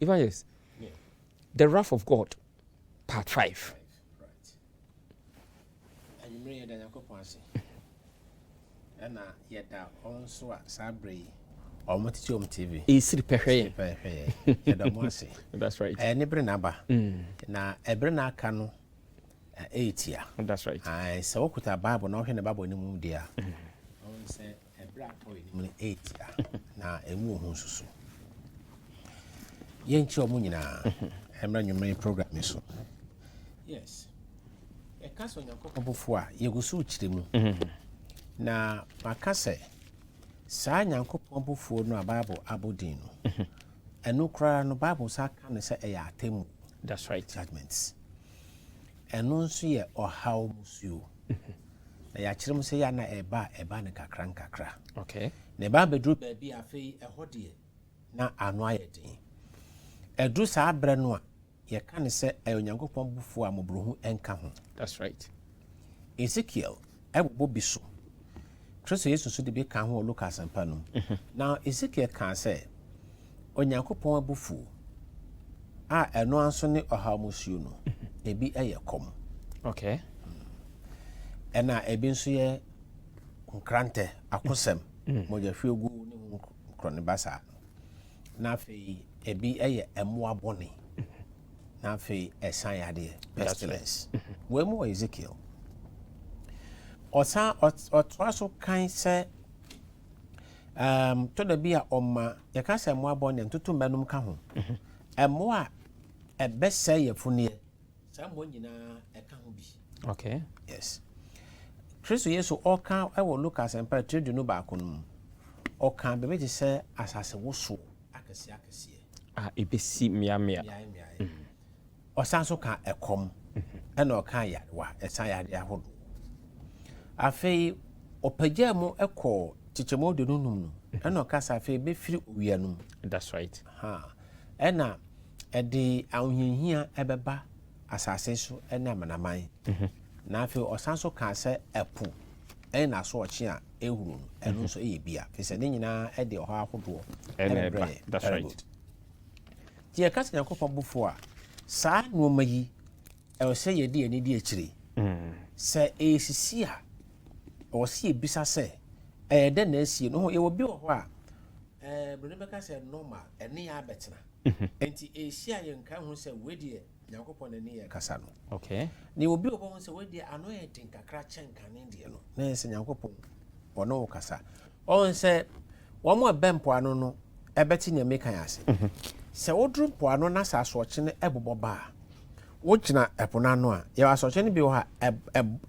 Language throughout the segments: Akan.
Evangelist, the wrath of God, part 5. And you may have done and yet also at Sabri or Motichum TV. Easy pay. That's right. And Nebrenaba. Now, Ebrena Cano 8 year. That's right. I saw with a Bible, not in the Bible in the moon, dear. I say a black boy 8 year. Now, a woman so. Yencho Munina, I'm running your program. Yes. A castle before you go switch them. Na makase saa nyankopon bofo no Bible abodin no eno kra no Bible saka ne se eya atemu. That's right. Judgments eno nso ye ohaw musuo na ya kire mu se ya na eba ne kakra. Okay. Na eba bedru ba bi afei ehode na ano ayedin edru saa bre no a ye ka ne se onyankopon bofo amobrohu enka ho. That's right. Ezekiel ebo biso Kristo Yesu so de be kan ho Lucas ampanum. Now Ezekiel kan say Onyankopon abufu a eno anso ne ohamusuo no ebi eyekom. Okay. Ena ebi nso ye nkrante akosem mojahwegu ne nkrone basa. Na afei ebi eye emoa bone. Na afei esan yade pestilence. We mo Ezekiel Osa otwaso kan se to da bia oma ye ka se mo abon ne ntutu mbanum ka ho emo a ebese yefune sa mo nyina e ka ho bi. Okay. Yes. Kristo Yesu oka ewo Lucas empa tredu no ba kono oka be be se asase woso akese ebesi mia osanso ka ekom ena oka yawa esan yade ahodo afei opagyamu ekọ chichemo de nunum no ena okasa afei be firi owianum. That's right. Ena ede ahunhia ebeba asase so ena amanaman na afei osanso ka se epu ena so ochi a ehuru no eno so eyebia fese ne nyina ede ho ahodo ena. That's right. Tie kasa yakopɔ bufo a saa nuoma yi e se yedi ani di akire se esisi a o se ebisa se de na asie no ye obi wo ho a brone beka se normal ene ya betena enti esia ye nka hu se wedi yakopɔ na ne ye kasa no. Okay. Ni obi wo ho se wedi ano ye din kakra chenka ne de no na se yakopɔ ono wo kasa on se wo mo bempo ano no ebeti nya mekan ase se wodru po ano na sa asoche ne ebobo ba wo gina epona no a ye asoche ne bi wo ha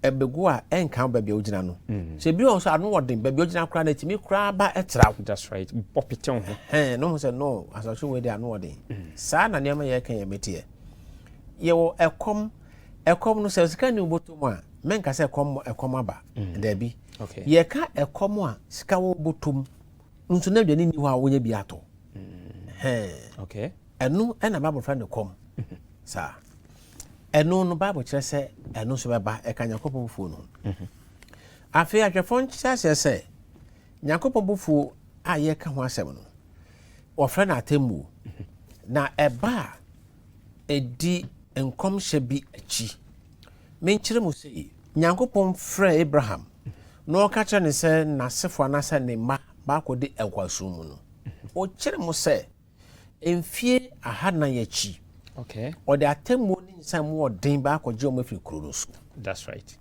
ebegu a enka ba bi wo gina no se bi wo so ano wodin ba bi wo gina kra na timi kra ba etra. That's right. Popite ho no se no asoche we dey ano wodin sa na ne ma ye kan ye metie ye wo ekom no se sika ni obotom a menka se ekom aba da bi. Okay. Ye ka ekom a sika wo obotom nso na dwani ni ho a wo nya bi ato. Okay. Enu ena Bible friend kom. Sa. Enu no Bible kire se enu so beba e ka Yakobon bufu no. Afi atwefo nkyase se Yakobon bufu a ye ka ho asem no. Wo friend atemmu. Na eba edi enkom hye bi achi. Menkire mu se Yakobon frɛ Abraham. No ka kire ne se na sefo anasa ne ma ba ko de ekwasu mu no. O kire mu se emfie ahana yachi. Okay. Or the attempt ni nsam wo den ba akogye o mafiri kuro so. That's right.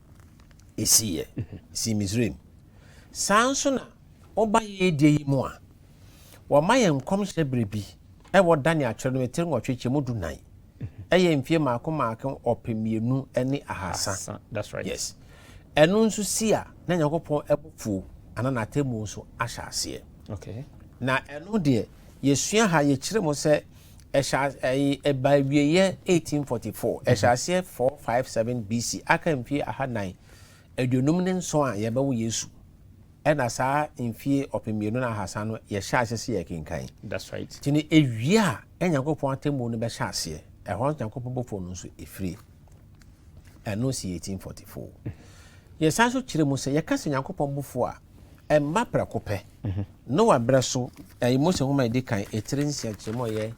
Esiye. Si Misraim. Sanso na oba ye die yi mu a. Wo maye nkom hye brebi. E wo Daniel atwere no metire nwotwetwe mu dunan. Eye emfie maako opemienu ene ahasa. That's right. Yes. Enu nso si a na Yakobon ebofu ana na atemu nso ahya ase. Okay. Na enu de yesua ha ye kire mo se eba wieye 1844 ehyaase 457 BC aka mfie aha 9 aduonum ne nso a ye bawo Yesu ena saa mfie opemienu na ahasa no ye hyaase se ye kenkan. That's right. Tini ewia Yakobon atemu no be hyaase ehon Yakobon bofo no nso efiri eno si 1844 ye sanso kire mo se ye kase Yakobon bofo a emma prakope no wa breso Mose homa edi kan etire nsia chemo ye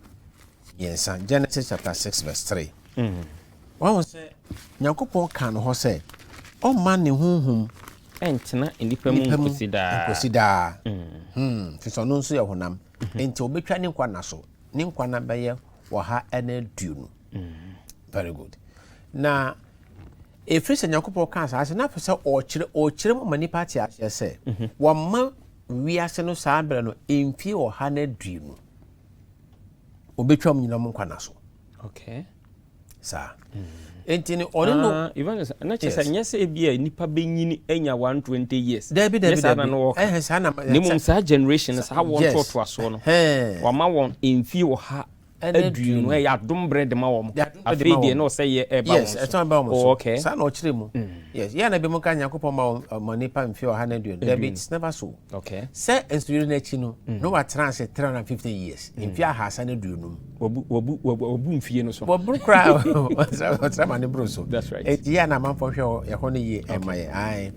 Yes, Genesis chapter 6 verse 3. One say Nyankopɔn ka no ho say o man ne honhom entena enipa mu nkosida so no nso ye honam enti obetwa ne nkwa na so ne nkwa na bɛyɛ wɔ ha ɛna aduonu. Very good. Na if sɛ Nyankopɔn ka sa na pɛ sɛ ɔkyerɛ mu manipa te ahyɛ sɛ wɔma wiase no saa bere no emfie wɔ ha na aduonu obetwa mu nyina mu nkwa na so. Okay. Sa enti ne ɔne no even na kyerɛ sɛ nyɛ sɛ bia nipa bɛnyini anya 120 years. Dabi sa na ne mum sa generation sa wɔn to aso no wɔma wɔn emfie wɔ ha aduonu ɛyɛ adom bread ma wɔn afei deɛ no sɛ yɛ ɛba wɔn. Yes, ɛtɔn ba wɔn so. Okay. Sa na ɔkyerɛ mu. Yes, yɛ na bi mu ka Nyankopɔn ma nipa emfie wɔ ha na aduonu. Dabi it's never so. Okay. Sɛ nsuri na akyi no no wa trans 350 years. Emfie ahasa na aduonu. Wabu mfie no so. Wabu kra ɔtra ma ne bro so. That's right. Yɛ na manfo hwɛ yɛ hɔ no yie ɛma yɛ. Ai.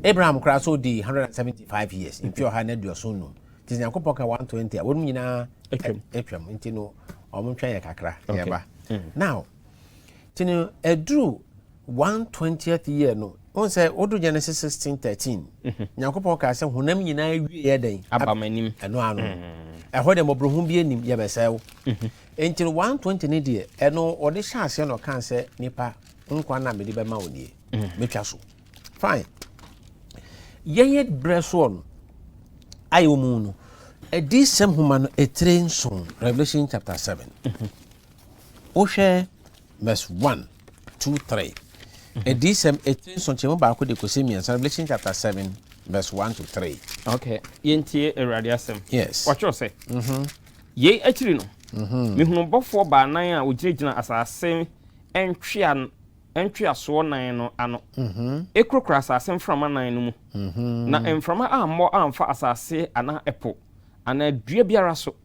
Abraham kra so di 175 years. Emfie wɔ ha na aduoso no. Nti Nyankopɔn ka 120 a wɔn nyinaa atwam. Nti no omuntwa ye kakra yeba now tinu edru 120th year no on say odu Genesis 16:13 Nyankopɔn ka sɛ honam nyina wie ye den abamanim eno ano ɛhɔ de mobrohum bi anim ye bɛsɛw enti 120 ne de ɛno ɔde hyase no kan sɛ nipa nkwa na mede bɛma wodie metwa so fine ye breso no ayo mu no Edi sem humano etrain son Revelation chapter 7. Oshe verse 1, 2, 3. Edi sem etrain son chemo ba ko de kosemian Revelation chapter 7 verse 1 to 3. Okay. Yentie Awurade asem. Yes. Watch say. Ye akiri no. Me hunu bofo ba nan a ogirigina asase entwe aso nan no ano. Ekrokra asase mframa nan no mu. Na mframa ammo amfa asase ana epo. Ana dua biara so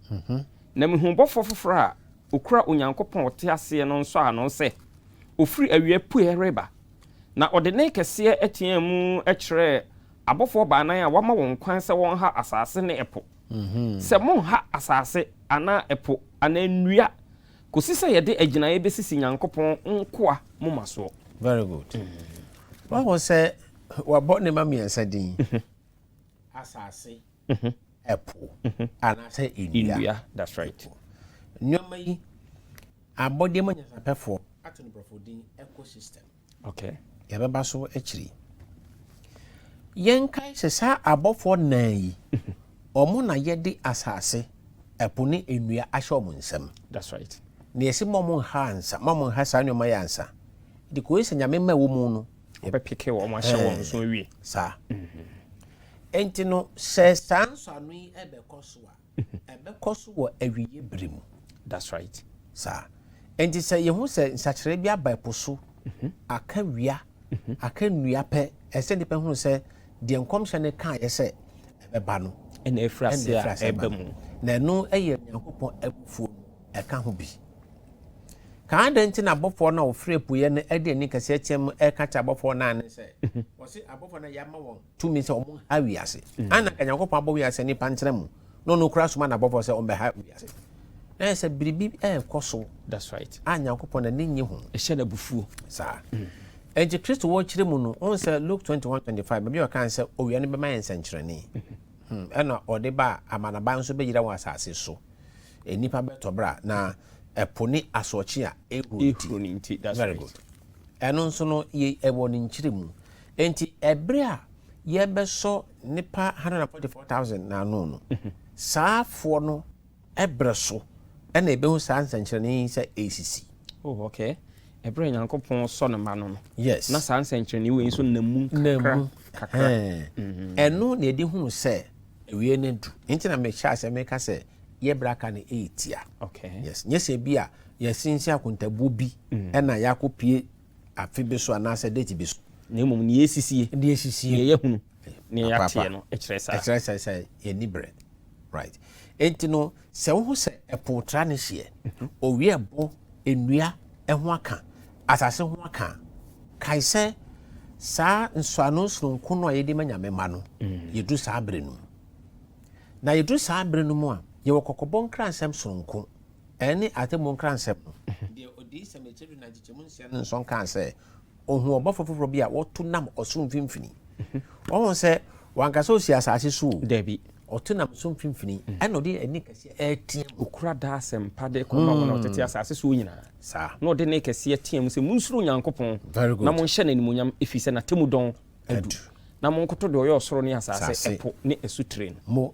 na mehunbɔfo foforo a okura onyankopɔn ɔte ase no nso a no sɛ ofiri awie pue reba na ɔde ne kɛse atia mu ɛkyerɛ abɔfo baanan a wama wɔn kwan sɛ wɔn ha asase ne ɛpo sɛ mon ha asase ana ɛpo ana nnua kosi sɛ yɛde agyinae besisi nyankopɔn nkoa moma so. Very good. What was say wabɔ ne ma miɛnsa din asase Epo and I say India. That's right. Nyoma yi abode ma nyasapɛfo ato no brofodin ecosystem. Okay. Yɛbɛba so akiri. Yɛnkai sɛ saa abɔfo nan yi ɔmo na yɛde asase epo ne ennua ahyɛ ɔmo nsam. That's right. Na yɛsi mo ha ansa, mo ha saa nyoma yɛ ansa. De ko yɛsɛ nyame ma wo mu no, yɛbɛpeke wɔ mo ahyɛ wɔn so wie. Saa. Enti no sɛ sanso anu yi ɛbɛkɔ so a ɛbɛkɔ so wɔ awiye bremu. That's right. Sa enti sɛ yehu sɛ nsakyerɛ bi aba ɛpo so aka wia aka nnua pɛ ɛsɛ nipa hu sɛ deɛ nkɔmhyɛ ne ka yɛ sɛ ɛbɛba no ɛna efrase a ɛbɛ mu na ɛno ɛyɛ Nyankopɔn abufuo no ɛka ho bi ka adɛnti na abɔfoɔ no a ofiri epuye no ɛde ani kɛse akyɛm ɛka kyɛ abɔfoɔ no ane sɛ wɔse abɔfoɔ no yɛama wɔn tumi sɛ ɔmo ha wiase ana ka Nyankopɔn abɔ wiase nipa nkyerɛ mu no no kura soma na abɔfoɔ sɛ ɔmo bɛha wiase na sɛ biribi ɛkɔ so. That's right. A Nyankopɔn na ne nye ho ɛhyɛ na bufuo saa ɛnti Kristo wɔ kyerɛ mu no on sɛ Luke 21:25 baabi ɔka sɛ owia no bɛma yɛn nsɛnkyerɛnne ɛna ɔde ba amanaba nso bɛyira wɔ asase so nipa bɛtɔ bra na epo ni asochi a ehunti. That's very right. Good. Eno nso no ye ewo ni nkyire mu. Enti ebre a ye beso nipa 144,000 na no. Saafo no ebre so e na ebehu saa nsankyere ni se ACC. Oh, okay. Ebre Nyankopɔn so no ma no. Yes. Na saa nsankyere ni we nso namu kakra. Eno na edi hunu se ewie ne du. Enti na me sha se me ka se ye braka ne 8 ya. Okay. Yes. Nyese bi a ye sinsi akontabu bi e na yakopie afi bi so ana se date bi so. Na mum ne yesisie. Ne yesisie. Ne yehunu. Ne yatie no ekyeresa. Ekyeresa say ye ni bread. Right. Enti no se wo se epotra ne hye. Owie bo enua ho aka. Asase ho aka. Kai se saa nsuano sononko no ye di manyame ma no. Yedu saa bre no. Na yedu saa bre no mu a ye wokokobon kransem sononko ɛne atemu nkransɛm no deɛ odi sɛ mekyɛdu na gyekyɛmu nsia no nso nkan sɛ ohun ɔbɔfo foforɔ bi a wɔto nam ɔsoro mfimfini wɔn sɛ wankasa osi asase so dabi ɔto nam so mfimfini ɛna ɔde ani kɛseɛ ɛteɛ mu okura da asɛmpa de kɔma wɔn ɔtete asase so nyinaa saa na ɔde ne kɛseɛ teɛ mu sɛ munsuro Nyankopɔn Very good. na monhyɛ n'animonyam ɛfiri sɛ n'atemu dɔn adu na monkoto deɛ ɔyɛ ɔsoro ne asase ɛpo ne asutire no mo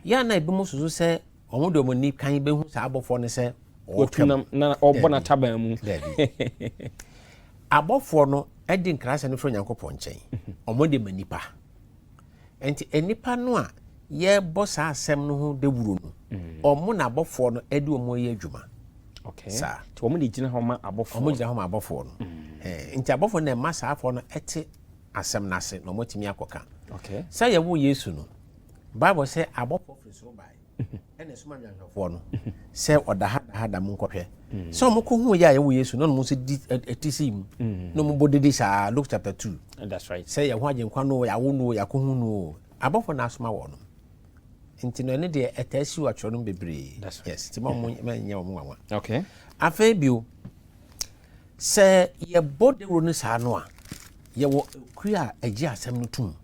yɛ na ebi mu soso sɛ ɔmo de ɔmo ni kan bɛhu saa abɔfoɔ no sɛ wɔtunam na ɔbɔ n'ataban mu abɔfoɔ no ɛdi nkrasɛ no firi Nyankopɔn nkyɛn ɔmo de ma nipa nti nipa no a yɛbɔ saa asɛm no ho dawuro no ɔmo na abɔfoɔ no ɛde ɔmo yɛ adwuma saa nti ɔmo de gyina hɔ ma abɔfoɔ ɔmo gyina hɔ ma abɔfoɔ no nti abɔfoɔ no ɛma saa afɔ no ɛte asɛm n'ase na ɔmo tumi akɔka sɛ yɛwo Yesu no Bible sɛ abɔfoɔ firi soro bae ɛna ɛsoma nwanhwɛfoɔ no sɛ ɔda ha da mo nkɔhwɛ sɛ ɔmo kɔ hu yɛ a yɛwo Yesu na ɔmo nso di ɛti si mu na ɔmo bɔ dede saa Luke chapter 2 that's right sɛ yɛho agyenkwa no yɛawo no yɛakɔ hu no abɔfoɔ no asoma wɔ no nti no ɛne deɛ ɛtaa si wɔ atwerɛ no bebree yes nti ma ɔmo nyɛ ɔmo nwanwa afei bio sɛ yɛbɔ dawuro no saa no a yɛwɔ kuri a ɛgye asɛm no tum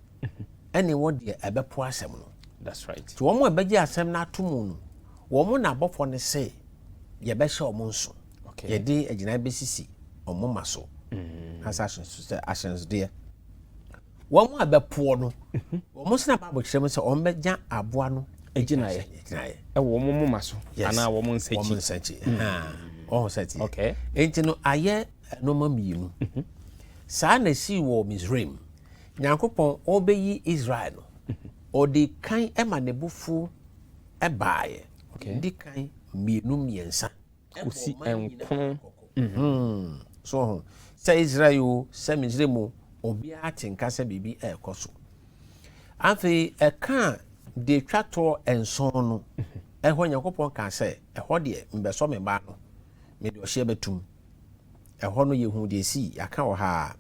ɛne wɔ deɛ ɛbɛpo asɛm no that's right nti wɔn a ɛbɛgye asɛm no ato mu no wɔn na abɔfoɔ no sɛ yɛbɛhyɛ ɔmo nso yɛde agyina bɛsisi ɔmo ma so asa ahyɛnsodeɛ wɔn a bɛpoɔ no wɔn sena baabɔ kyerɛ mu sɛ wɔn bɛgya aboa no agyinaeɛ ɛwɔ wɔn moma so anaa wɔn nsakyi ɔho sɛte nti no ayɛ nneɛma mmienu saa na si wɔ Misraim Nyankopɔn ɔbɛyi Israel no ɔde kan ɛma ne bufu ɛbaeɛ di kan mmiɛnsa osi ɛnkono so ho sɛ Israel o sɛ Misraim o obiara te nka sɛ biribi ɛrekɔ so afei ɛka de twa toɔ nson no ɛhɔ Nyankopɔn ka sɛ ɛhɔ deɛ mbɛsɔ me ba no mede ɔhyɛ bɛtum ɛhɔ no yɛhu deɛ si yɛaka wɔ ha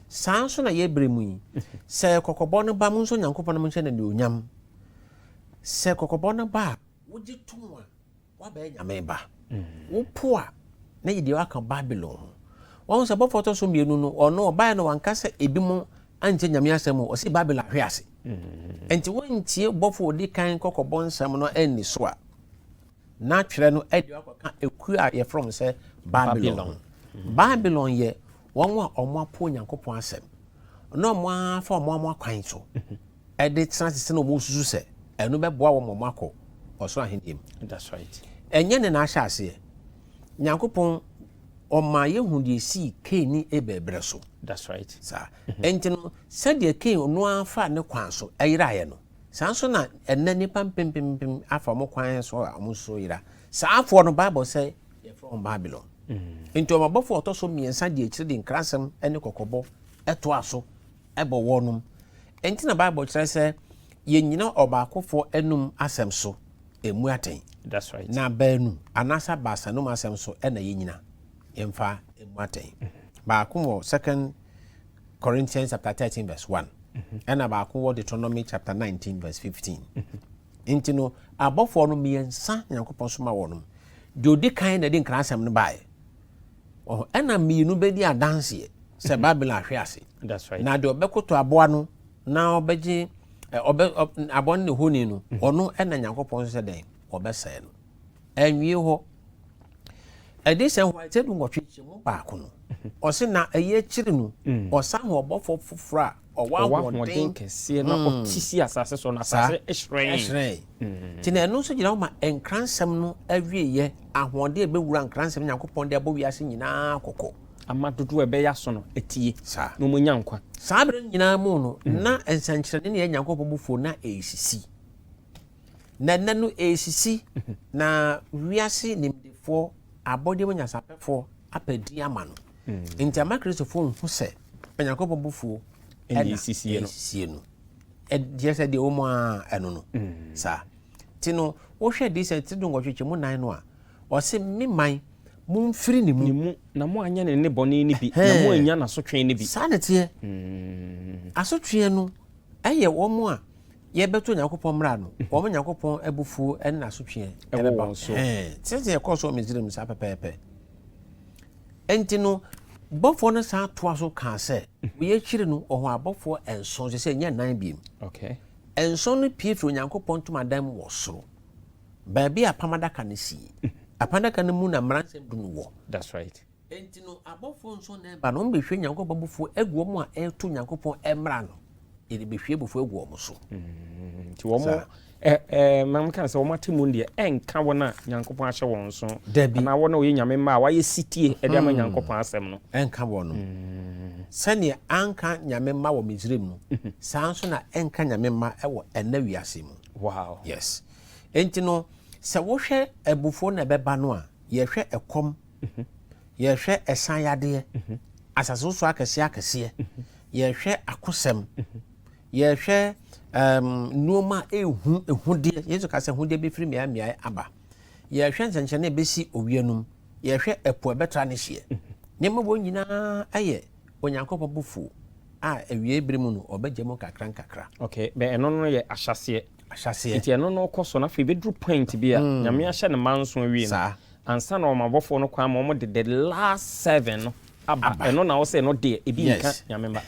saa nso na yɛbrɛ mu yi sɛ kɔkɔbɔ no ba mu nso Nyankopɔn no mo nhyɛ no de onyam sɛ kɔkɔbɔ no ba a wogye tom a wabɛyɛ nyame ba wopo a na yɛdeɛ waka Babylon ho wɔn sɛ bɔfo tɔ so mmienu no ɔno ɔbaeɛ no wanka sɛ ebi mu ankyɛ nyame asɛm o ɔsi Babylon ahwe ase nti wɔntie bɔfo odi kan kɔkɔbɔ nsɛm no ɛnni so a na twerɛ no ɛde wakɔka ekuo a yɛfrɛ sɛ Babylon yɛ wɔn a ɔmo apo Nyankopɔn asɛm na ɔmo afa ɔmo akwan so ɛde tena sisi na ɔmo susu sɛ ɛno bɛboa wɔn ɔmo akɔ ɔsoro ahenni mu that's right ɛnyɛ ne na ahyɛ aseɛ Nyankopɔn ɔma yɛhu deɛ si Cain ne Abel brɛ so that's right saa ɛnti no sɛdeɛ Cain ɔno afa ne kwan so ɛyeraeɛ no saa nso na ɛnɛ nipa mpempempem afa ɔmo kwan so a ɔmo so yera saa afoɔ no Bible sɛ yɛfrɛ wɔn Babylon nti ɔmabɔfo ɔtɔ so mmiɛnsa deɛ akyire de nkrasɛm ne kɔkɔbɔ ɛtoa so ɛbɔ wɔnom nti na Bible kyerɛ sɛ yɛnyina ɔbaakofoɔ anum asɛm so emu atɛn that's right na baanu anasa baasanum asɛm so ɛna yɛnyina yɛmfa emu atɛn baako wɔ 2 Corinthians chapter 13 verse 1 ɛna baako wɔ Deuteronomy chapter 19 verse 15 nti no abɔfoɔ no mmiɛnsa Nyankopɔn soma wɔ no deɛ odi kan na de nkrasɛm no baeɛ ɛna mmienu bɛdi adanseɛ sɛ Babylon ahwe ase that's right na deɛ ɔbɛkoto aboa no na ɔbɛgye aboa no ne honi no ɔno ɛna Nyankopɔn sɛ dɛn ɔbɛsɛe no ɛnwie hɔ ɛde sɛ hɔ ɛtɛ du nwɔtwe kyɛmu baako no ɔse na ɛyɛ akyiri no ɔsa ho ɔbɔfoɔ foforɔ a ɔwɔ ahoɔden kɛseɛ na ɔtisi asase so na asase ɛhyerɛn nti na ɛno nso gyina hɔ ma nkransɛm no awieyɛ ahoɔden a ɛbɛwura nkransɛm Nyankopɔn de abɔ wiase nyinaa kɔkɔ ama dodoɔ ɛbɛyɛ so no ɛtie na ɔmo nya nkwa saa bere nyinaa mu no na nsankyerɛnne ne yɛ Nyankopɔn bufuo na ɛresisi na nna no ɛresisi na wiase nimdefoɔ abɔdeɛ mu nyasapɛfoɔ apɛdi ama no nti ama kristofoɔ nhu sɛ Nyankopɔn bufuo ɛna ɛsisie no ɛdeɛ sɛ deɛ ɔmo a ɛno no saa nti no wohwɛ de sɛ ti do nwɔtwetwe mu nan no a ɔse me man mumfiri ne mu na mo anya ne bɔne ne bi na mo anya n'asotwe ne bi saa ne teɛ asotwe no ɛyɛ wɔn a yɛbɛto nyankopɔn mmara no wɔn nyankopɔn abufuo ɛna asotwe ɛbɛba so sɛ yɛkɔ so Misraim saa pɛpɛɛpɛ enti no bɔfoɔ no saa toa so kaa sɛ wɔyɛ akyiri no ɔho abɔfoɔ nson sɛ nyɛ nan biem okay nson no pie firi onyankopɔn ntomadan mu wɔ soro baabi a pamadaka no si apadaka no mu na mmaransɛm du no wɔ that's right enti no abɔfoɔ nson na ba no mbɛhwɛ nyankopɔn bufuo agu wɔn a ɛto nyankopɔn mmara no yɛde bɛhwie bufuo agu wɔn so nti wɔn mam kan sɛ wɔn ate mu deɛ ɛnka wɔn a nyankopɔn ahyɛ wɔn so anaa wɔn a wɔyɛ nyame mma a wɔayɛ sitie ɛde ama nyankopɔn asɛm no ɛnka wɔn no sɛnea anka nyame mma wɔ Misraim no saa nso na ɛnka nyame mma ɛwɔ ɛnna wiase mu wow yes enti no sɛ wohwɛ abufuo na ɛbɛba no a yɛhwɛ ɛkɔm yɛhwɛ ɛsan yadeɛ asase so akɛseɛ yɛhwɛ akosɛm yɛhwɛ nneɛma ehudeɛ yesu ka sɛ hudeɛ bɛfiri mmeammea aba yɛhwɛ nsɛnkyerɛnne bɛsi owia nom yɛhwɛ ɛpo ɛbɛtra ne hyeɛ nneɛma wɔ nyinaa ɛyɛ onyankopɔn bufuo a awie bere mu no ɔbɛgye mu kakra okay bɛ ɛno no yɛ ahyɛseɛ nti ɛno no kɔ so na afei bɛduru point bi a nyame ahyɛ ne ma nso awie no ansa na ɔmabɔfoɔ no kwan ma ɔmo de the last 7 no aba ɛno na wo sɛ no deɛ ebi nka nyame mba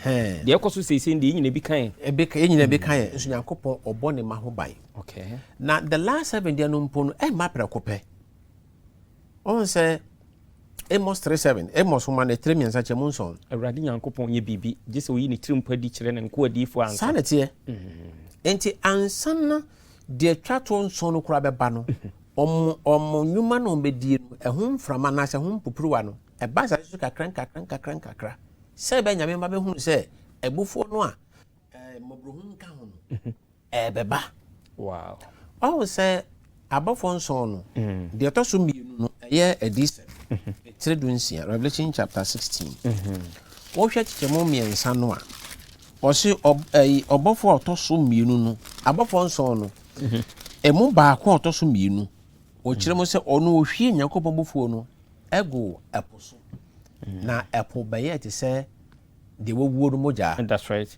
deɛ ɛkɔ so seesei deɛ nyina bi kan nyina bi kan nso nyankopɔn ɔbɔ ne ma ho ban okay na the last 7 deɛ no mpo no ɛmma prɛko pɛ ɔn sɛ Amos 3:7 Amos ma ne 3 miɛnsa kyɛ mu nson awurade nyankopɔn yɛ biribi gye sɛ oyi ne tirim pa di kyerɛ ne nko adiifo ansa saa ne teɛ enti ansa na deɛ twa to nson no kora bɛba no ɔmo nnwuma no ɔmbɛdie no ɛho mframa na sɛ ho mpopuruwa no ɛba sa so kakra sɛ bɛ nyame mba bɛhunu sɛ ɛbufuo no a mmɔborɔhu nka ho no ɛbɛba wow ɔwo sɛ abɔfoɔ nson no deɛ ɛtɔ so mmienu no ɛyɛ adisɛm ɛtire du nsia Revelation chapter 16 wɔhwɛ kyekyɛmu mmiɛnsa no a ɔse ɔbɔfoɔ a ɔtɔ so mmienu no abɔfoɔ nson no ɛmu baako a ɔtɔ so mmienu ɔkyerɛ mu sɛ ɔno ɔhwie nyankopɔn bufuo no ɛgo ɛpo so na ɛpo bɛyɛ te sɛ deɛ wɔwuo no mogyaa that's right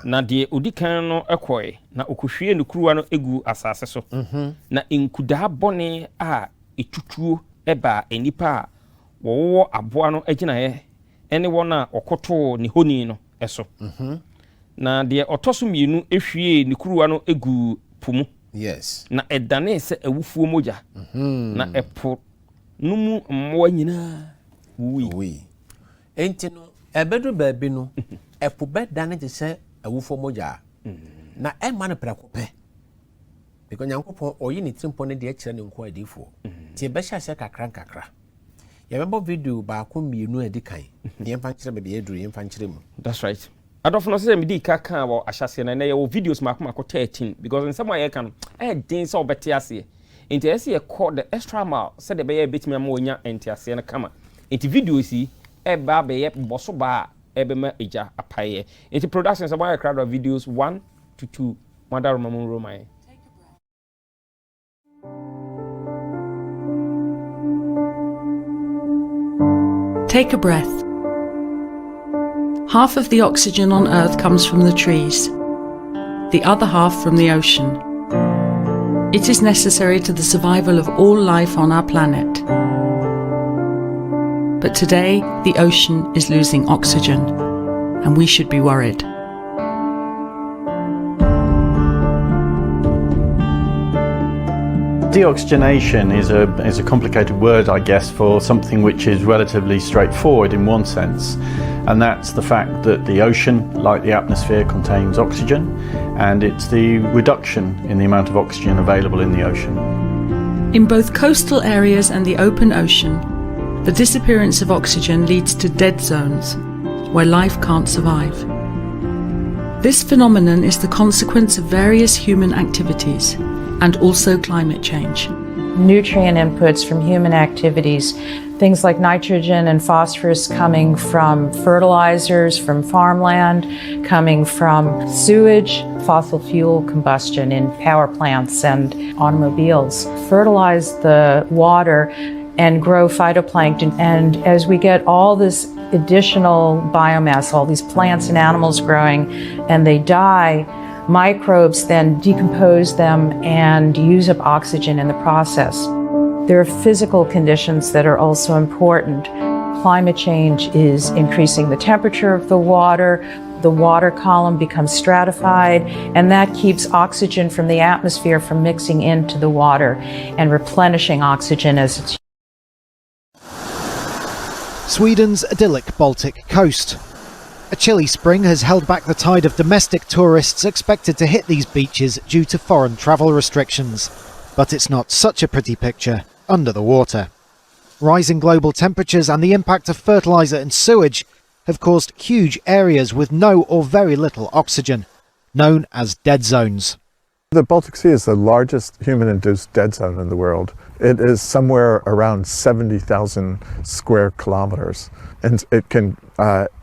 na deɛ odi kan no ɛkɔe na ɔkɔhwie ne kuruwa no egu asase so na nkudaa bɔne a ɛtutuo ɛba nipa a wɔwɔ aboa no agyinaeɛ ɛne wɔn a ɔkɔtoo ne honi no ɛso na deɛ ɔtɔ so mmienu ehwie ne kuruwa no egu po mu yes na ɛdane sɛ awufuo mogya na ɛpo no mu mmoa nyinaa wuyi enti no ɛbɛdu baabi no ɛpo bɛdane te sɛ awufuo mogya na ɛma no prɛko pɛ because nyankopɔn ɔyi ne tirimpo no deɛ kyerɛ ne nko adiifoɔ nti ɛbɛhyɛ ahyɛ kakra yɛbɛbɔ video baako mmienu a ɛdi kan yɛmfa nkyerɛ baabi yɛduru yɛmfa nkyerɛ mu that's right adɔfo no sɛ medi ka ka wɔ ahyɛseɛ no ɛnɛ yɛwɔ videos maako 13 because nsɛm a yɛka no ɛyɛ den sɛ wobɛte aseɛ nti ɛsɛ yɛkɔ the extra mile sɛdeɛ ɛbɛyɛ bɛtumi ama wɔnya nteaseɛ no kama nti videos yi ɛba bɛyɛ bɔ so baa ɛbɛma agya apaeɛ nti production sɛ wɔayɛ crowd of videos 1 to 2 madaroma mu romae Take a breath. Half of the oxygen on Earth comes from the trees, the other half from the ocean. It is necessary to the survival of all life on our planet. But today, the ocean is losing oxygen, and we should be worried. Deoxygenation is a complicated word, I guess, for something which is relatively straightforward in one sense, and that's the fact that the ocean, like the atmosphere, contains oxygen, and it's the reduction in the amount of oxygen available in the ocean. In both coastal areas and the open ocean, the disappearance of oxygen leads to dead zones, where life can't survive. This phenomenon is the consequence of various human activities, and also climate change. Nutrient inputs from human activities, things like nitrogen and phosphorus coming from fertilizers, from farmland, coming from sewage, fossil fuel combustion in power plants and automobiles, fertilize the water and grow phytoplankton. And as we get all this additional biomass, all these plants and animals growing, and they die, Microbes then decompose them and use up oxygen in the process. There are physical conditions that are also important. Climate change is increasing the temperature of the water column becomes stratified, and that keeps oxygen from the atmosphere from mixing into the water and replenishing oxygen as it's. Sweden's idyllic Baltic coast. A chilly spring has held back the tide of domestic tourists expected to hit these beaches due to foreign travel restrictions. But it's not such a pretty picture under the water. Rising global temperatures and the impact of fertiliser and sewage have caused huge areas with no or very little oxygen, known as dead zones. The Baltic Sea is the largest human-induced dead zone in the world. It is somewhere around 70,000 square kilometers, and it can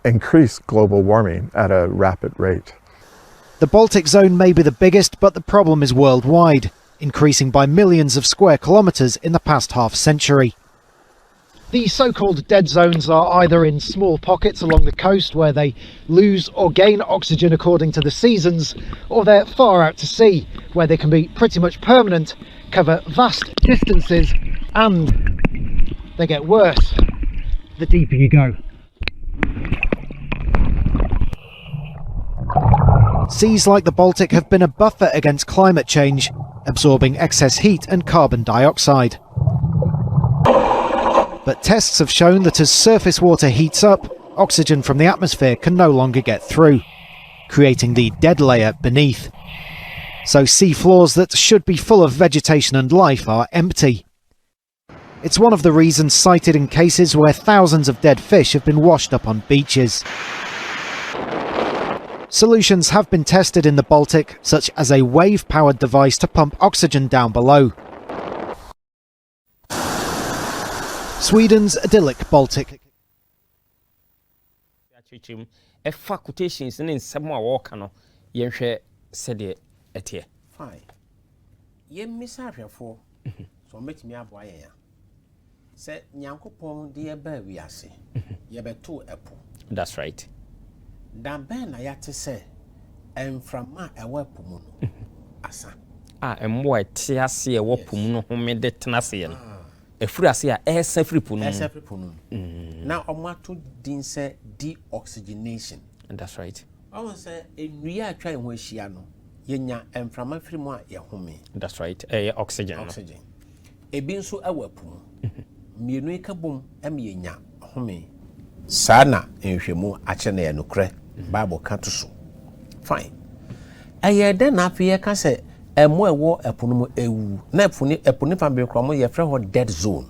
increase global warming at a rapid rate. The Baltic zone may be the biggest, but the problem is worldwide, increasing by millions of square kilometers in the past half century. The so-called dead zones are either in small pockets along the coast where they lose or gain oxygen according to the seasons, or they're far out to sea where they can be pretty much permanent, cover vast distances, and they get worse the deeper you go. Seas like the Baltic have been a buffer against climate change, absorbing excess heat and carbon dioxide. But tests have shown that as surface water heats up, oxygen from the atmosphere can no longer get through, creating the dead layer beneath. So sea floors that should be full of vegetation and life are empty. It's one of the reasons cited in cases where thousands of dead fish have been washed up on beaches. Solutions have been tested in the Baltic, such as a wave-powered device to pump oxygen down below. Sweden's idyllic Baltic. Ɛfa quotations ne nsɛm a wɔka no yɛhwɛ sɛdeɛ ɛteɛ. Fine. Yɛmmisa ahwɛfoɔ so ɔmɛtumi aboa yɛn a. Sɛ Nyankopɔn de yɛbaa wiase, yɛbɛto ɛpo. That's right. Dan bɛn na yɛate sɛ ɛmframa a ɛwɔ ɛpo mu no asa. Ɛmmoa ɛte ase ɛwɔ po mu no home de tena aseɛ no. Efiri ase a ɛsɛ firi po no. Ɛsɛ firi po no. Na ɔmo ato din sɛ deoxygenation. That's right. Ɔmo sɛ nnua atwa yɛn ho ahyia no yɛnya ɛmframa firi mu a yɛhome. That's right. Oxygen. Oxygen. Ebi nso ɛwɔ ɛpo mu. Mmienu eka bom ɛma yɛnya home. Saa na nhwɛmu akyɛ na yɛ nokorɛ. Bible ka to so. Fine. Ɛyɛ dɛ na afei yɛka sɛ ɛmo ɛwɔ ɛpo no mu ewu. Na ɛpo ne fa bɛ kora mo yɛfrɛ hɔ dead zone.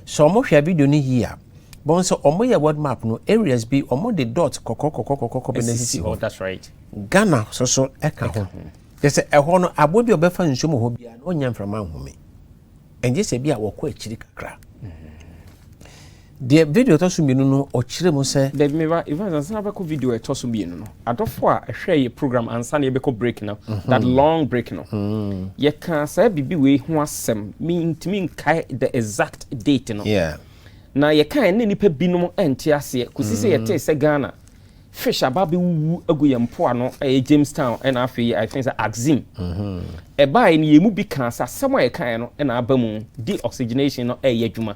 So ɔmo hwɛ video ni here. Bon so ɔmo yɛ world map no areas bi ɔmo de dot kɔkɔ bɛ na sisi hɔ. That's right. Ghana so ɛka ho. Yɛsɛ ɛhɔ no abo bi ɔbɛfa nsuo mu hɔ bia na ɔnya mframa nhome. Ɛnje sɛ bi a wɔkɔ akyiri kakra. The video to so mienu no ɔkyerɛ mu sɛ the meva even sansa bɛkɔ video ɛtɔ so mienu no adɔfo a ɛhwɛ yɛ program ansa na yɛbɛkɔ break no that long break no yɛka sɛ bibi wei ho asɛm ntimi nkae the exact date no na yɛka ne nipa binom ɛnte aseɛ kosi sɛ yɛte sɛ Ghana fish aba bɛwu agu yɛn mpoa no ɛyɛ Jamestown ɛna afei I think sɛ Axim ɛbaa ne yɛmu bi ka sɛ asɛm a yɛka no ɛna aba mu deoxygenation no ɛyɛ adwuma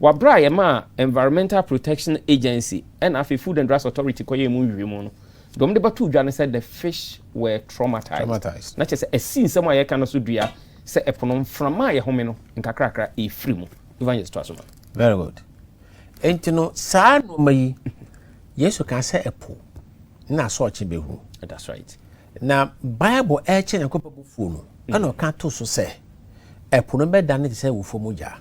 wabra yema Environmental Protection Agency and afi Food and Drugs Authority koye mu wiwi mu no dom de batu dwane said the fish were traumatized na chese esi nsem a yeka no so dua se epono mframa ye home no nkakrakra e free mu evangelist to asoma. Very good. Entino saa no mayi Yesu kan se epo na so oche behu. That's right. Na Bible e che Nyankopɔn bufuo no ana ka to so se epo no be dane se wo fomu ja.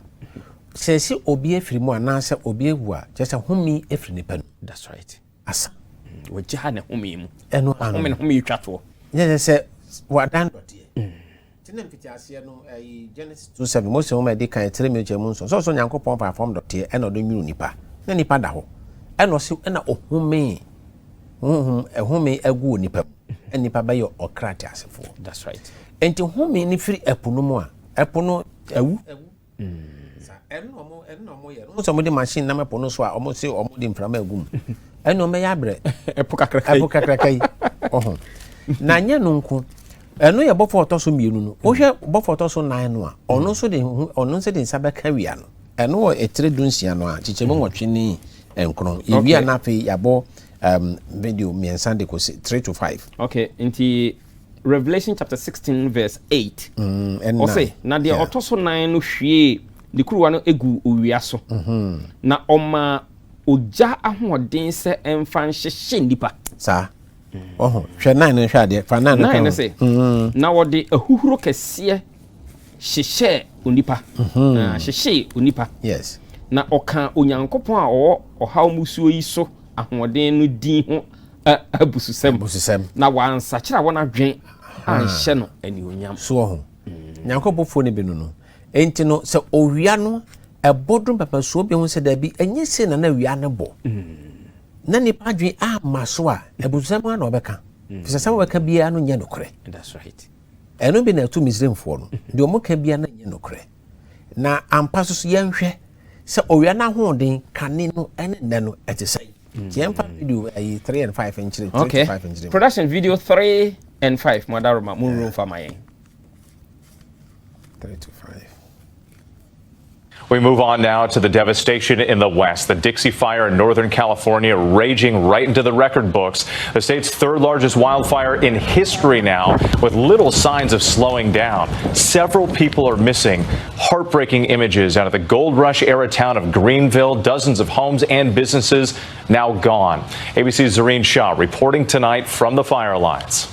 Sesi obi efiri mu anase obi ewu a just homi efiri nipa no. That's right. Asa we jaha ne homi mu eno homi homi twato yes se wadan dote tena mfitiase no Genesis 2:7 Mose ho ma de kan 3 minutes mu so Nyankopɔn perform dote eno do nwuru nipa na nipa da ho eno se na ohome homi agu nipa nipa ba yo okrate asefo. That's right. Enti homi ni firi epo no mu a epo no ewu ɛno mo yɛ no so mo de machine na mepo no so a omo se omo de mframa agum ɛno me ya brɛ epo kakra kai oho na nya no nko eno ye bofo otoso mienu no wo hwe bofo otoso 9 no a ono so de nsa beka wia no eno etre dunsia no a chichemu nwotwe ni enkron ewia na fe yabo video miensa de ko 3 to 5 okay into Revelation chapter 16 verse 8 say na de otoso 9 no hwie de kuruwa no egu owia so na oma oja ahoden se emfa nhyehyɛ nipa sa hwe 9 no hwe ade fa 9 no say na wode ahuhuro kɛseɛ hyehyɛ onipa hyehyɛ onipa yes na ɔka onyankopɔn a ɔwɔ ɔhaw musuo yi so ahoden no din ho abususɛm na wansakyera wɔn adwen anhyɛ no anionyam so ho nyankopɔfo ne bi no enti no sɛ owia no ɛbɔdom papasuo bi ho sɛ da bi ɛnyɛ se na wia ne bɔ na nipa adwen ama so a abususɛm a na ɔbɛka fisɛ sɛ wɔbɛka biara no nyɛ nokorɛ that's right ɛno bi na ɛto misremfoɔ no deɛ ɔmɔka biara no nyɛ nokorɛ na ampa so yɛnhwɛ sɛ owia no ahoɔden kane no ɛne nnɛ no ɛte sɛ yɛmfa video 3 and 5 nkyerɛ 3 to 5 nkyerɛ production video 3 and 5 Madaroma Munro Famayen 3 to 5. We move on now to the devastation in the West. The Dixie Fire in Northern California raging right into the record books. The state's third largest wildfire in history now, with little signs of slowing down. Several people are missing. Heartbreaking images out of the gold rush era town of Greenville. Dozens of homes and businesses now gone. ABC's Zareen Shah reporting tonight from the fire lines.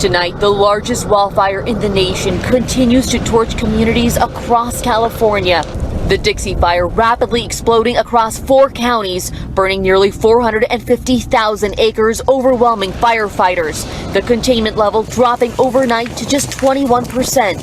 Tonight, the largest wildfire in the nation continues to torch communities across California. The Dixie Fire rapidly exploding across 4 counties, burning nearly 450,000 acres, overwhelming firefighters. The containment level dropping overnight to just 21%.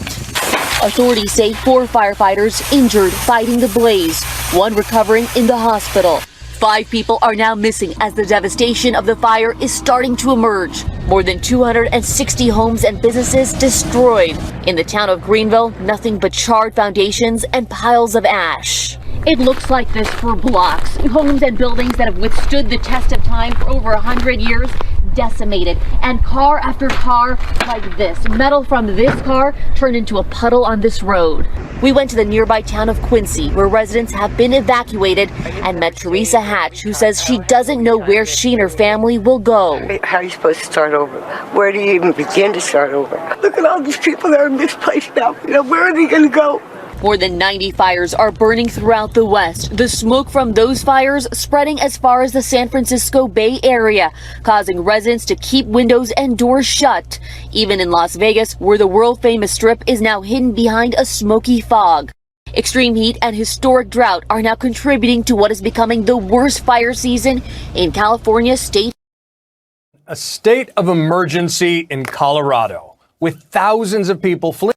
Authorities say 4 firefighters injured fighting the blaze, 1 recovering in the hospital. 5 people are now missing as the devastation of the fire is starting to emerge. More than 260 homes and businesses destroyed. In the town of Greenville, nothing but charred foundations and piles of ash. It looks like this for blocks. Homes and buildings that have withstood the test of time for over 100 years decimated, and car after car like this. Metal from this car turned into a puddle on this road. We went to the nearby town of Quincy, where residents have been evacuated, and met Teresa Hatch, who says she doesn't know where she and her family will go. How are you supposed to start over? Where do you even begin to start over? Look at all these people that are misplaced now. Where are they going to go? More than 90 fires are burning throughout the West. The smoke from those fires spreading as far as the San Francisco Bay Area, causing residents to keep windows and doors shut. Even in Las Vegas, where the world-famous Strip is now hidden behind a smoky fog. Extreme heat and historic drought are now contributing to what is becoming the worst fire season in California state. A state of emergency in Colorado, with thousands of people fleeing.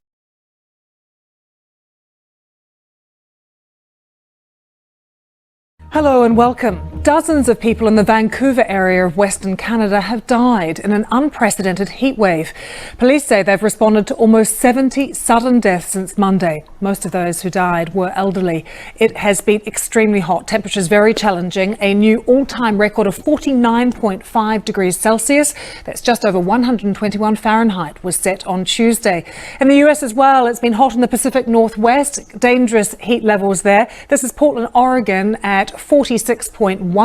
Hello and welcome. Dozens of people in the Vancouver area of Western Canada have died in an unprecedented heat wave. Police say they've responded to almost 70 sudden deaths since Monday. Most of those who died were elderly. It has been extremely hot, temperatures very challenging. A new all-time record of 49.5 degrees Celsius, that's just over 121 Fahrenheit, was set on Tuesday. In the US as well, it's been hot in the Pacific Northwest, dangerous heat levels there. This is Portland, Oregon at 46.1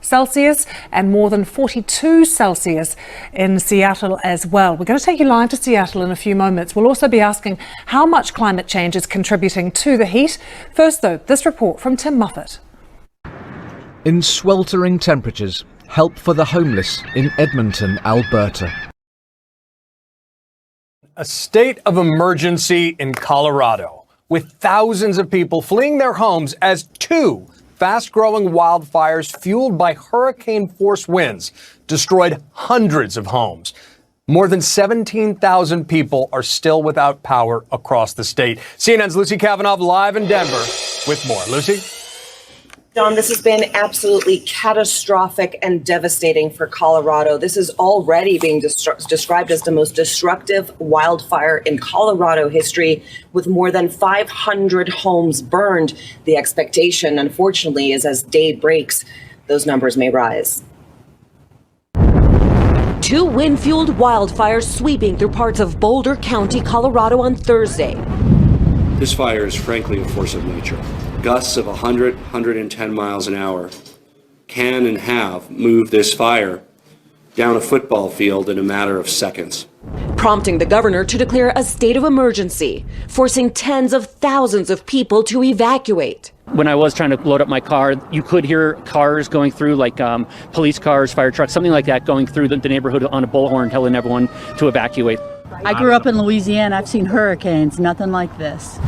Celsius and more than 42 Celsius in Seattle as well. We're going to take you live to Seattle in a few moments. We'll also be asking how much climate change is contributing to the heat. First, though, this report from Tim Muffet. In sweltering temperatures, help for the homeless in Edmonton, Alberta. A state of emergency in Colorado, with thousands of people fleeing their homes as 2 fast-growing wildfires fueled by hurricane-force winds destroyed hundreds of homes. More than 17,000 people are still without power across the state. CNN's Lucy Kavanaugh live in Denver with more. Lucy? John, this has been absolutely catastrophic and devastating for Colorado. This is already being described as the most destructive wildfire in Colorado history, with more than 500 homes burned. The expectation, unfortunately, is as day breaks, those numbers may rise. 2 wind-fueled wildfires sweeping through parts of Boulder County, Colorado on Thursday. This fire is frankly a force of nature. Gusts of 100, 110 miles an hour can and have moved this fire down a football field in a matter of seconds, Prompting the governor to declare a state of emergency, forcing tens of thousands of people to evacuate. When I was trying to load up my car, you could hear cars going through, like police cars, fire trucks, something like that, going through the neighborhood on a bullhorn, telling everyone to evacuate. I grew up in Louisiana. I've seen hurricanes, nothing like this.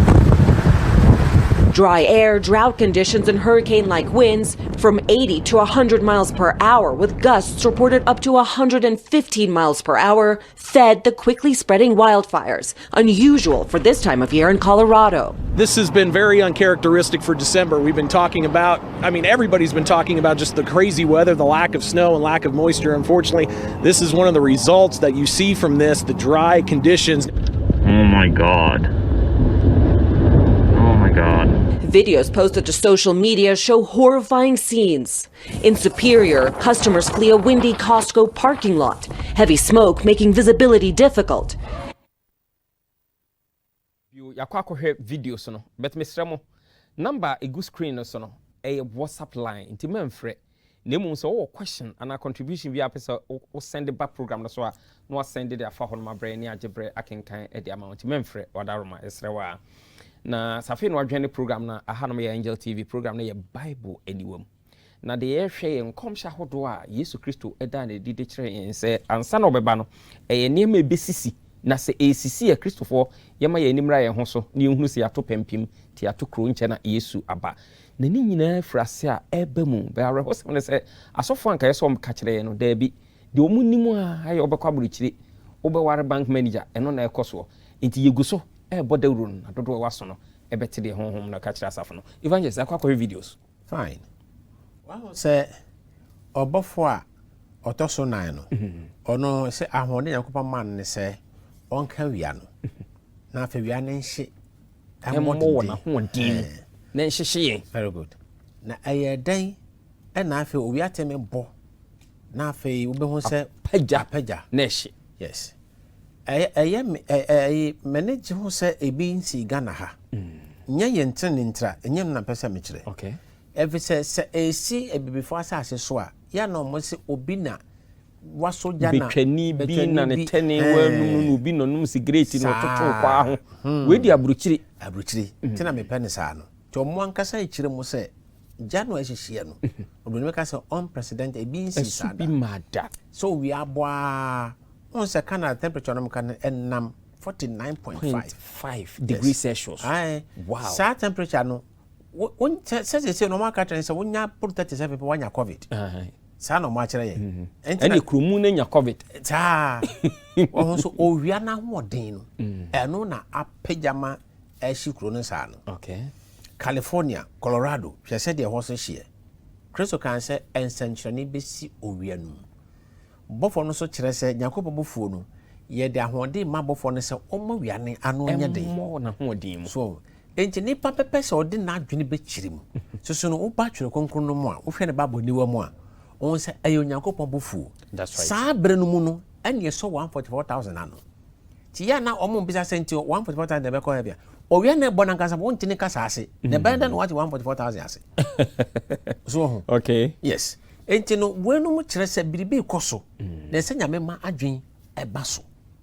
Dry air, drought conditions, and hurricane-like winds from 80 to 100 miles per hour, with gusts reported up to 115 miles per hour, fed the quickly spreading wildfires, unusual for this time of year in Colorado. This has been very uncharacteristic for December. We've been talking about, everybody's been talking about just the crazy weather, the lack of snow and lack of moisture. Unfortunately, this is one of the results that you see from this, the dry conditions. Oh my God. Oh my God. Videos posted to social media show horrifying scenes. In Superior, customers flee a windy Costco parking lot, heavy smoke making visibility difficult. Yakwakohe videos no, but Mr. Mo, number a good screen so no, a WhatsApp line, into Memfre. Name so question and a contribution via person or send the back program so no send it for my brain near Jebre, I can at the amount Memfre or Daruma Esrewa. Na safi no adwene program na aha no ya Angel TV program na ya Bible anywam na de ye hwe en komsha hodo a Yesu Kristo eda na dide kire en se ansa na obeba no eye niam ebesisi na se esisi ya Kristofo yema ya animra ye ho so ne ehunu se ato pempim ti ato kro nche na Yesu aba na ni nyina frase a eba mu be awre ho se se asofo anka yeso ka kire ye no da bi de omunimu a aye obekwa burukire obeware bank manager eno na ekoso enti yeguso body run na dodo waso no ebeti de honhom na ka kira asafo no evangelist akwa videos fine wow say obofo a otoso nan no ono se ahode yakopa man ne se onka wia no na afa wia ne nhye ammo na hoden na nhye very good na ayedan na afa owi ateme bo na afa obehu se pagya na nhye yes manage ho se ebi nsi Ghana ha nya yentre ne ntra enyem na pesa me kire okay every se esi ebibifo asase so a ya no mo se obi na waso jana betwani bi na ne tene wanu no bi no num sigreti no toto kwa ho we di aburuchiri tina me pene sa no to mo ankasa ikire mo se jano ehihie no obinu me ka se unprecedented ebi nsi sada bi mada so we aboa on se kana temperature no kan enam 49.5 degrees Celsius. Aye. Wow. Sa temperature no won say no ma ka tren say wonya put 37 people wanya covid. Sa no ma kire ye. Eni kromu na nya covid. Ta. Ohun so owia na hoden no. Eno na apejama eshi kro no sa no. Okay. California, Colorado, hwese de ho so hye. Kristo kan say ensentrani besi owia no. Bofo no so kire say nyakopo bofuo no ye de ahode ma bofo no say omma wiane ano nya de mo na hoden mu so enti nipa pepe say ode na adwene be kire mu so no wo ba twere konkron no mu a wo hwe ne babo niwa mu a on say ayo nyakopo bofuo that's right sa bre no mu no ene so 144,000 ano ti ya na omo bisa senti 144,000 de be ko bia owie na ebo na nkasa won tini kasa ase na benda no what 144,000 ase so okay yes enti no wenu mu kire se biribi koso na se nyame ma adwen eba so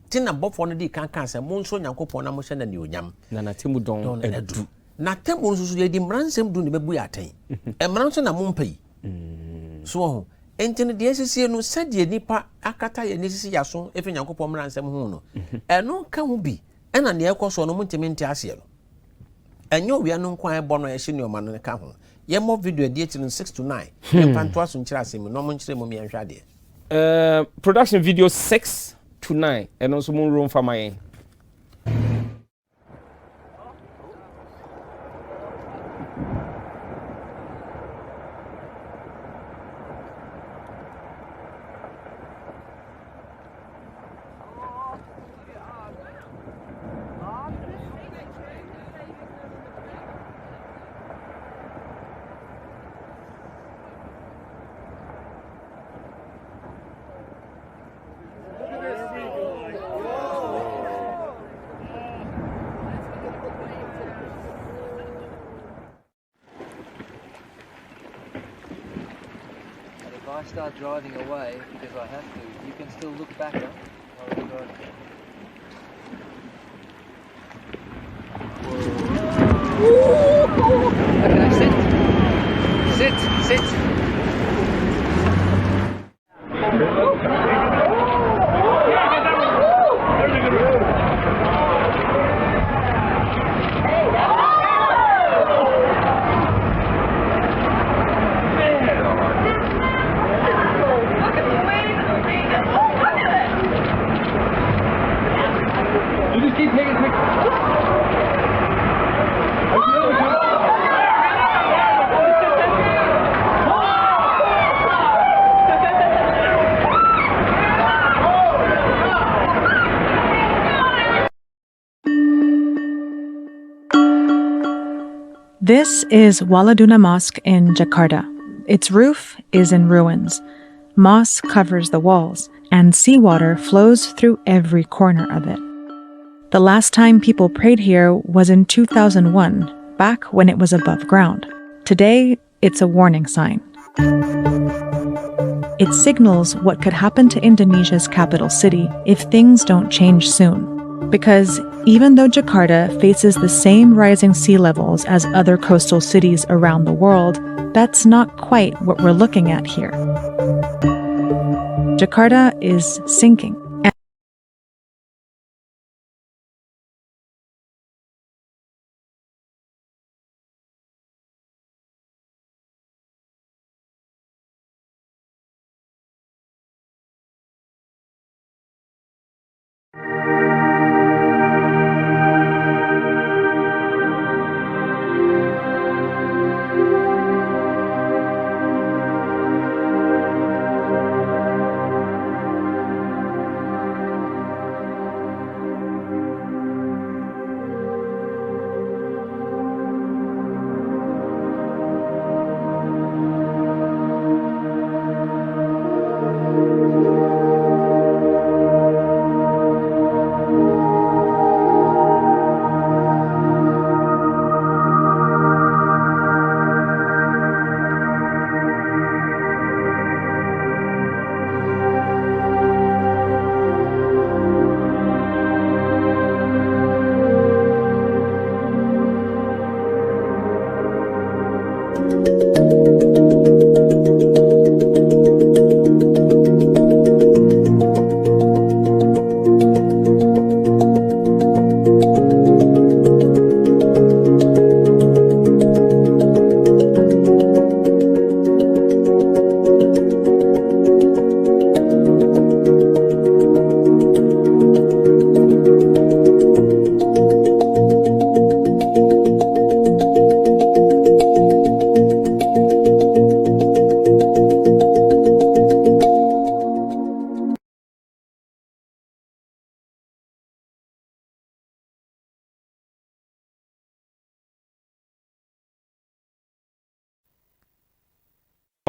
tina bofo no di kan se mo nso nyankopon na mo hye na ne onyam na temu don edu na temu nso ye di mransem du ne bebu ya aten e mranso na mo mpai so enti no de asisi no se de nipa akata ye ne sisi yaso efi nyankopon mransem hu no eno ka hu bi ena ne ekoso no mo ntimi nti ase no enyo wia no nkwan ebo no ye hye ne oma no ka ho ye mo video de eti no 6 to 9 ye panto aso nkyira asem no mo nkyire mo me nhwa de production video 6 to 9 and also more room for my I start driving away because I have to, you can still look back up. Okay, sit. Sit. You just keep taking pictures. This is Waladuna Mosque in Jakarta. Its roof is in ruins. Moss covers the walls, and seawater flows through every corner of it. The last time people prayed here was in 2001, back when it was above ground. Today, it's a warning sign. It signals what could happen to Indonesia's capital city if things don't change soon. Because even though Jakarta faces the same rising sea levels as other coastal cities around the world, that's not quite what we're looking at here. Jakarta is sinking.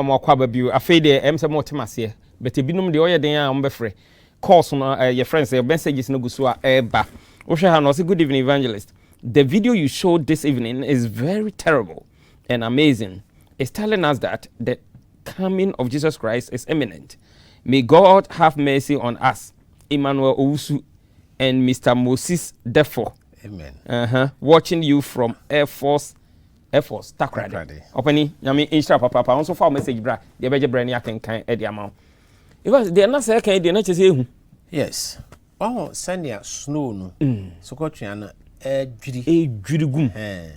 Mo kwa babiu afei de em se mo temase but ebinum de oyɛ den a mo bɛfrɛ calls no your friends your messages no gusu a eba wo hwɛ ha no say good evening evangelist. The video you showed this evening is very terrible and amazing. It's telling us that the coming of Jesus Christ is imminent. May God have mercy on us. Emmanuel Owusu and Mr. Moses Defo. Amen. Watching you from Air Force Takrade. Openi nyame insha papa on so far message bra de beje bra ni akenkan e de amount. Because they na say kan de na chese ehu. Yes. Oh, sanya snow no. So ko twia na dwiri gum.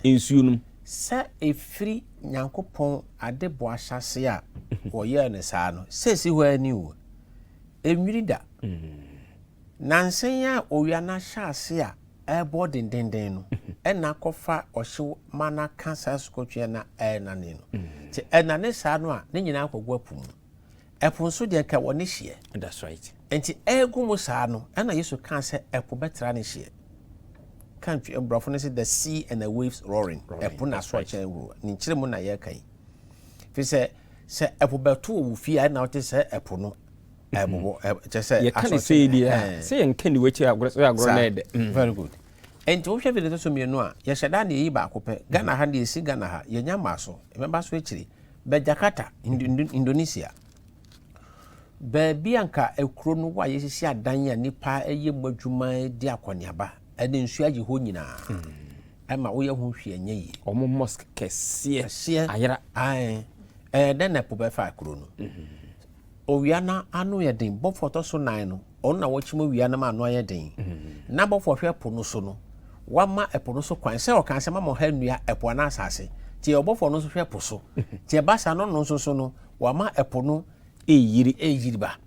Ensuo num. Sa efiri Nyankopon adebo ahyase a woye ne saa no. Sesi ho ani wo. Enwiri da. Nansen ya owia na hyase a ebo dendenden no. Ena kofa ohyew mana cancer skotwe na na ne no. Ti ena ne saa no a ne nyina akogwa pum. Epo so de ka woni hye. That's right. Enti egu mu saa no ena Yesu kan se epo betra ne hye. Country embrofo say the sea and the waves roaring. Epo na so che wu. Ni kire mu na ye kan. Fi se epo beto wu fi na wote se epo no. Ebo je se ye kan say dia. Say en kan ni wechi agro na ede. Very good. Enti wo hwe video so mienu a ye hyeda na yi ba akopɛ Ghana ha na esi Ghana ha ye nya maso e memba so ekiri be Jakarta Indonesia Baby anka ekuro no wa yesisi adan ya nipa eye mwadwuma di akoniaba ene nsu agi ho nyina ama wo ye ho hwe anya yi omo mosque kese ayera ai den na pobe fa ekuro no owia na anu ye den bo foto so nan no on na wo chimo wia na ma anu ye den na bo fo hwe po no so no wama epo no so kwan se o kan se ma mo ha nua epo na asase ti obofo no so hwe po so ti ba sa no no so no wama epo no eyiri ba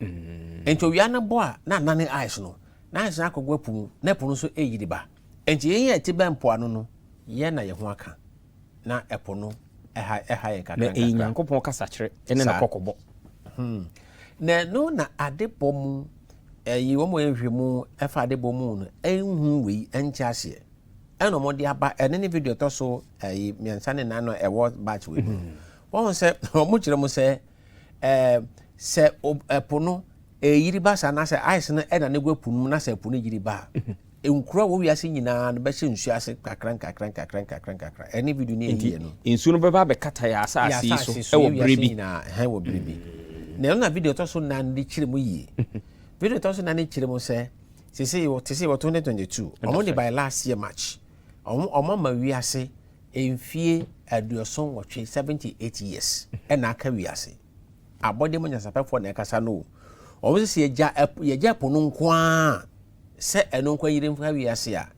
enti owia na bo a na nane ice no na ice akogwa pu na epo no so eyiri ba enti yen ti ba mpo anu no ye na ye ho aka na epo no eha ye kakra na Nyankopon kasa kire ene na kokobo na no na adebọ mu yi wo mo ehwemu efa adebọ mu no enhu we enchase eno mo de aba ene ne video to so yi miensa ne na no ewo batch we won se mo kire mo se se epo no yiri ba sa na se ice no ena ne gwa punu na se epo no yiri ba enkura wo wiase nyina no be hye nsu ase kakran ene video ne yi no nsu no be ba be kata ya asase so ewo brebi na wo brebi na video to so na ndi kire mo yi video to so na ne kire mo se sisi wo 2022 omo de by last year match omo ma wiase enfie aduoson wotwe 78 years na aka wiase abode mo nyasapefo na ekasa no omo sisi yeja pono nkoa se eno nkwa yire mfa wiase a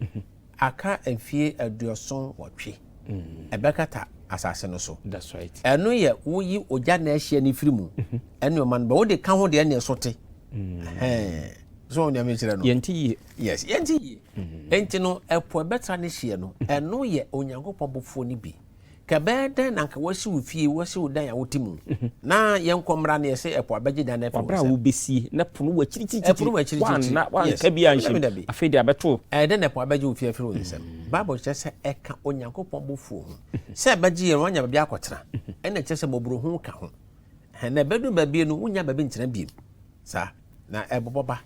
aka enfie aduoson wotwe ebekata asase no so that's right eno ye wo yi oja na ehia ni firimu eno man ba wo de ka ho de na esote so on yame kire no yenti yes yenti enti no epo betra ne hie no eno ye onyankopon bofo ni bi ka beden na ka wasi wo fie wasi wo dan ya wotimu na yenkomra na yese epo abeje dan na epo bra wo besi na pono wa chiri wan ka bi anhye afedi abeto den epo abeje wo fie afiri wo nsem bible chese eka onyankopon bofo ho se abeje ye wanya ba akotra ena chese mobro ho ka ho na bedu ba bi no wonya ba bi ntena bi sa na eboboba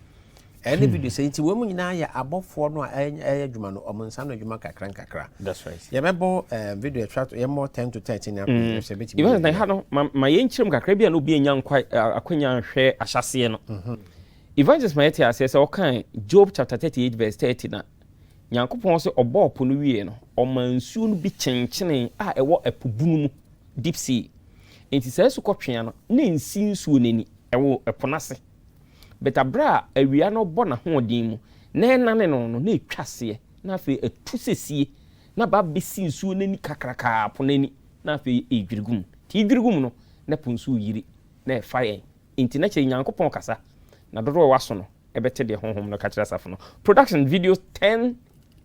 ene video say nti wo mu nyina ya abofo no aya dwuma no omonsa no dwuma kakra that's right ye mebo video chat ye more 10 to 13 na se beti even na ha no ma ye nchirem kakra bia no bi enya nkwa akwanya nhwe ahyase no evangelist mayete ase se okan Job chapter 38 verse 30 na Nyankopon se obo opo no wie no omansuo no bi kyenkyene a ewo epubunu mu deep sea enti se su kotwea no na nsinsuo nani ewo eponase betabra awia no bɔ na hoɔden mu na enane no na etwase na afi etusesie na ba besi nsuo nani kakraka po nani na afi edwirigum ti edwirigum no na ponsu yiri na efa yen enti na kye Nyankopon kasa na dodo waso no ebete de honhom no kakra safo no production videos 10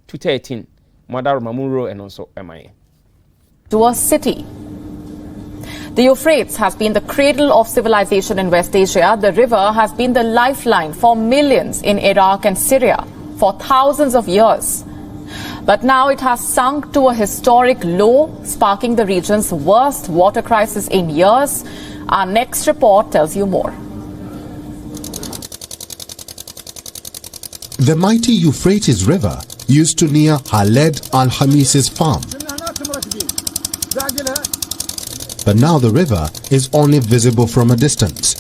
to 13 Madaro Mamuro and also MIA to a city. The Euphrates has been the cradle of civilization in West Asia. The river has been the lifeline for millions in Iraq and Syria for thousands of years. But now it has sunk to a historic low, sparking the region's worst water crisis in years. Our next report tells you more. The mighty Euphrates River used to near Khaled al-Hamis's farm. But now the river is only visible from a distance.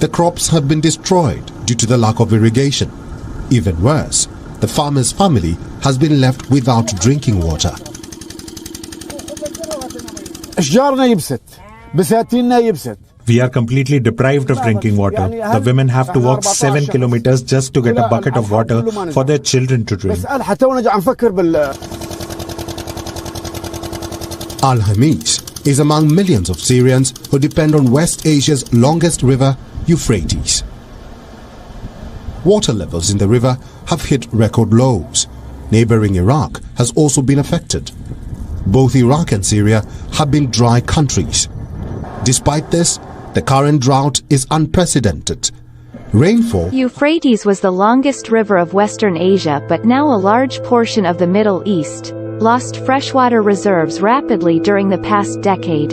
The crops have been destroyed due to the lack of irrigation. Even worse, the farmer's family has been left without drinking water. We are completely deprived of drinking water. The women have to walk 7 kilometers just to get a bucket of water for their children to drink. Al-Hamis is among millions of Syrians who depend on West Asia's longest river, Euphrates. Water levels in the river have hit record lows. Neighboring Iraq has also been affected. Both Iraq and Syria have been dry countries. Despite this, the current drought is unprecedented. Rainfall. Euphrates was the longest river of Western Asia, but now a large portion of the Middle East lost freshwater reserves rapidly during the past decade.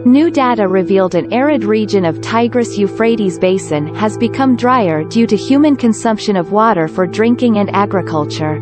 New data revealed an arid region of Tigris-Euphrates basin has become drier due to human consumption of water for drinking and agriculture.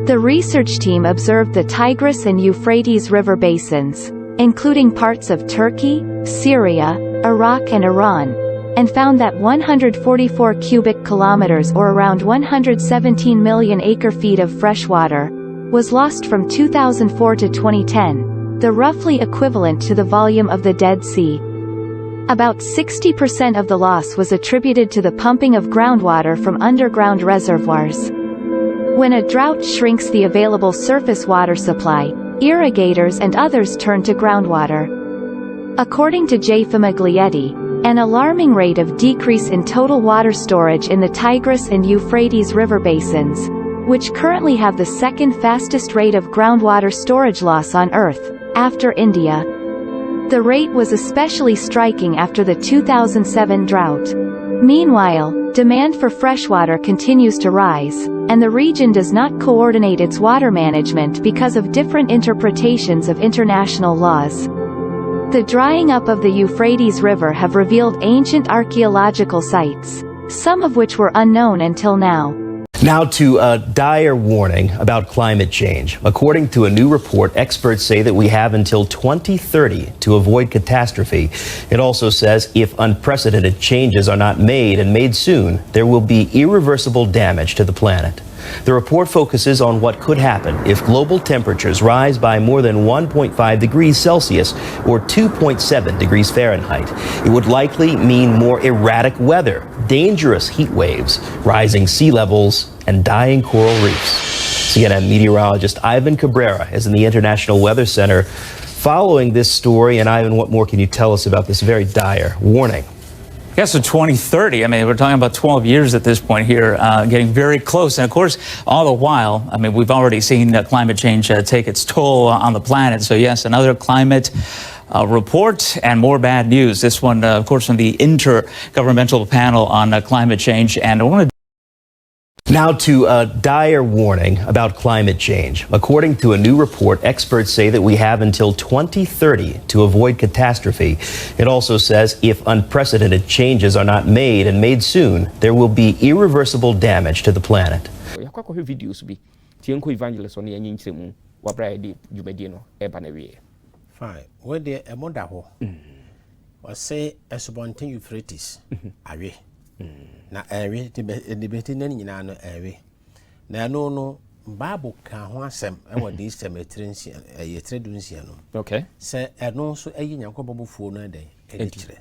The research team observed the Tigris and Euphrates river basins, including parts of Turkey, Syria, Iraq and Iran, and found that 144 cubic kilometers or around 117 million acre-feet of fresh water was lost from 2004 to 2010, the roughly equivalent to the volume of the Dead Sea. About 60% of the loss was attributed to the pumping of groundwater from underground reservoirs. When a drought shrinks the available surface water supply, irrigators and others turn to groundwater. According to Jay Famiglietti, an alarming rate of decrease in total water storage in the Tigris and Euphrates river basins, which currently have the second fastest rate of groundwater storage loss on Earth, after India. The rate was especially striking after the 2007 drought. Meanwhile, demand for freshwater continues to rise, and the region does not coordinate its water management because of different interpretations of international laws. The drying up of the Euphrates River have revealed ancient archaeological sites, some of which were unknown until now. Now to a dire warning about climate change. According to a new report, experts say that we have until 2030 to avoid catastrophe. It also says if unprecedented changes are not made and made soon, there will be irreversible damage to the planet. The report focuses on what could happen if global temperatures rise by more than 1.5 degrees Celsius or 2.7 degrees Fahrenheit. It would likely mean more erratic weather, dangerous heat waves, rising sea levels, and dying coral reefs. CNN meteorologist Ivan Cabrera is in the International Weather Center following this story. And Ivan, what more can you tell us about this very dire warning? Yes, so 2030, I mean, we're talking about 12 years at this point here, getting very close. And of course, all the while, I mean, we've already seen climate change take its toll on the planet. So yes, another climate report and more bad news. This one, of course, from the Intergovernmental Panel on Climate Change. And I want to Now to a dire warning about climate change. According to a new report, experts say that we have until 2030 to avoid catastrophe. It also says if unprecedented changes are not made and made soon, there will be irreversible damage to the planet. Yakwa videos bi tienko evangelist on yenyi nkyeremu wabra di dwumadi no eba na wie. Fine. Where the emoda ho. Was say Esubonten Euphrates. Awe. Na ewe the beti na nyina no ewe. Na no no Bible ka ho asem e wo de cemetery nsia e tredunsia no. Okay. Se eno so eyi Nyankopɔ bofuo no den e de kire.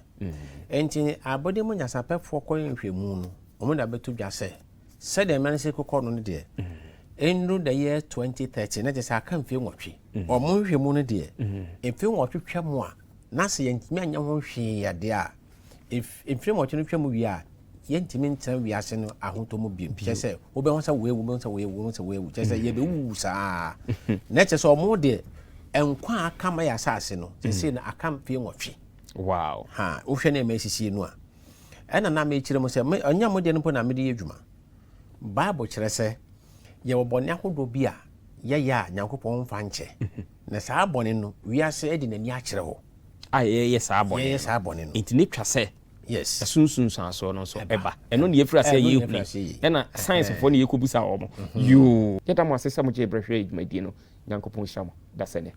Enti abode mu nyasapefo kɔnhwemu no. Omo da betu dwa se de man se kokɔ no de. Enru the year 2030 na just aka mfie nwotwe. Omo hwemu no de. Mfie nwotwe twam a na se yentimi anya ho hwe yade a mfie nwotwe no twam wi a yentimi ntan wi ase no ahotomo bi kyese wo be wonsa wewu kyese ye be wu saa na kyese omo de enkwa aka ma ya asase no kyese na aka mfie nwotwe. Wow. Ha wo hwe na ma sisi no a ena na ma ekire mo se anya mo de no na me de adwuma Bible kire se ye wo bone ahodo bi a ye ya Nyankopɔn mfa nche na saa bone no wi ase edi nani a kire ho ye saa bone ye saa bone no intini twa se yes asunsun sanso no so eba eno ne yefra se ye hu ena science fo ne yekobusa omo yo yeta mo asesa mo je brehwe adwumadi no Nyankopɔn hyamo da sene.